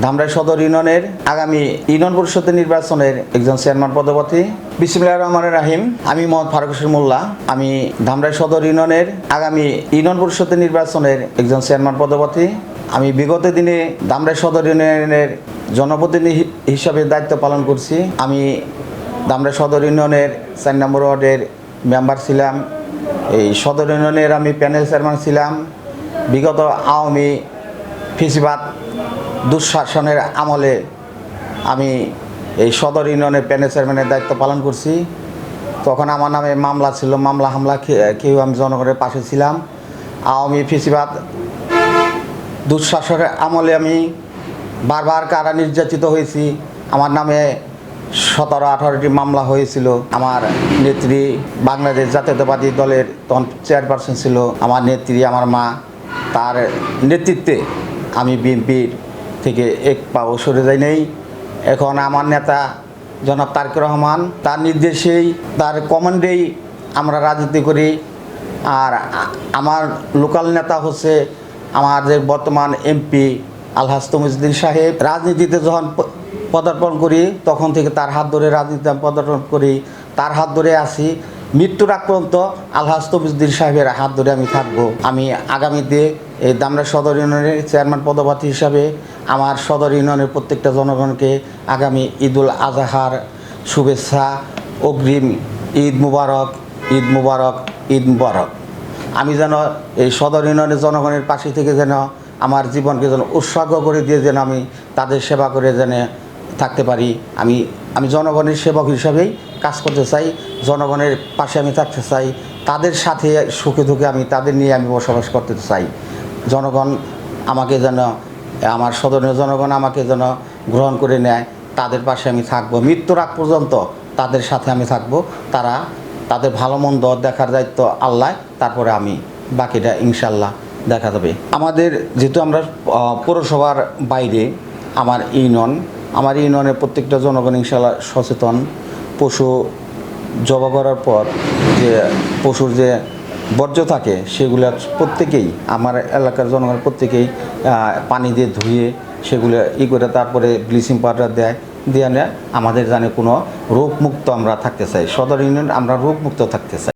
ধামরাই সদর ইউনিয়নের আগামী ইউনিয়ন পরিষদের নির্বাচনের একজন চেয়ারম্যান পদপ্রার্থী। বিসমিল্লাহির রহমানির রহিম। আমি মোহাম্মদ ফারুক হোসেন মোল্লা। আমি ধামরাই সদর ইউনিয়নের আগামী ইউনিয়ন পরিষদের নির্বাচনের একজন চেয়ারম্যান পদপ্রার্থী। আমি বিগত দিনে ধামরাই সদর ইউনিয়নের জনপ্রতিনিধি হিসাবে দায়িত্ব পালন করছি। আমি ধামরাই সদর ইউনিয়নের 4 নম্বর ওয়ার্ডের মেম্বার ছিলাম। এই সদর ইউনিয়নের আমি প্যানেল চেয়ারম্যান ছিলাম। বিগত আওয়ামী ফেসিবাদ দুঃশাসনের আমলে আমি এই সদর ইউনিয়নের প্যানেল চেয়ারম্যানের দায়িত্ব পালন করছি। তখন আমার নামে মামলা ছিল, মামলা হামলা খেয়েও আমি জনগণের পাশে ছিলাম। আওয়ামী ফেসিবাদ দুঃশাসনের আমলে আমি বারবার কারা নির্যাতিত হয়েছি। আমার নামে 17-18টি মামলা হয়েছিল। আমার নেত্রী বাংলাদেশ জাতীয়তাবাদী দলের তখন চেয়ারপারসন ছিল আমার নেত্রী, আমার মা। তার নেতৃত্বে আমি বিএনপির থেকে এক পাও সরে যাই নেই। এখন আমার নেতা জনাব তারেক রহমান, তার নির্দেশেই তার কমান্ডেই আমরা রাজনীতি করি। আর আমার লোকাল নেতা হচ্ছে আমাদের বর্তমান এমপি আলহাজ তমিজউদ্দিন সাহেব। রাজনীতিতে যখন পদার্পণ করি তখন থেকে তার হাত ধরে রাজনীতিতে পদার্পণ করি, তার হাত ধরে আসি। মৃত্যুর আগ পর্যন্ত আলহাজ তমিজউদ্দিন সাহেবের হাত ধরে আমি থাকবো। আমি আগামীতে এই ধামরাই সদর ইউনিয়নের চেয়ারম্যান পদপ্রার্থী হিসাবে আমার সদর ইউনিয়নের প্রত্যেকটা জনগণকে আগামী ঈদুল আজহার শুভেচ্ছা, অগ্রিম ঈদ মুবারক, ঈদ মুবারক, ঈদ মুবারক। আমি যেন এই সদর ইউনিয়নের জনগণের পাশে থেকে যেন আমার জীবনকে যেন উৎসর্গ করে দিয়ে যেন আমি তাদের সেবা করে যেন থাকতে পারি। আমি জনগণের সেবক হিসাবেই কাজ করতে চাই, জনগণের পাশে আমি থাকতে চাই, তাদের সাথে সুখে দুঃখে আমি তাদের নিয়ে আমি বসবাস করতে চাই। জনগণ আমাকে যেন, আমার সদরের জনগণ আমাকে যেন গ্রহণ করে নেয়, তাদের পাশে আমি থাকবো মৃত্যুর আগ পর্যন্ত, তাদের সাথে আমি থাকবো। তাদের ভালো মন্দ দেখার দায়িত্ব আল্লাহ, তারপরে আমি বাকিটা ইনশাল্লাহ দেখা যাবে। আমাদের যেহেতু আমরা পৌরসভার বাইরে আমার ইউনিয়নের প্রত্যেকটা জনগণ ইনশাল্লাহ সচেতন। পশু জবাই করার পর যে পশুর যে বর্জ্য থাকে সেগুলো প্রত্যেকেই আমার এলাকার জনগণ প্রত্যেকেই পানি দিয়ে ধুয়ে সেগুলো করে তারপরে ব্লিচিং পাউডার দিয়ে আমাদের জানে কোনো রোগমুক্ত আমরা থাকতে চাই। সদর ইউনিয়ন আমরা রোগমুক্ত থাকতে চাই।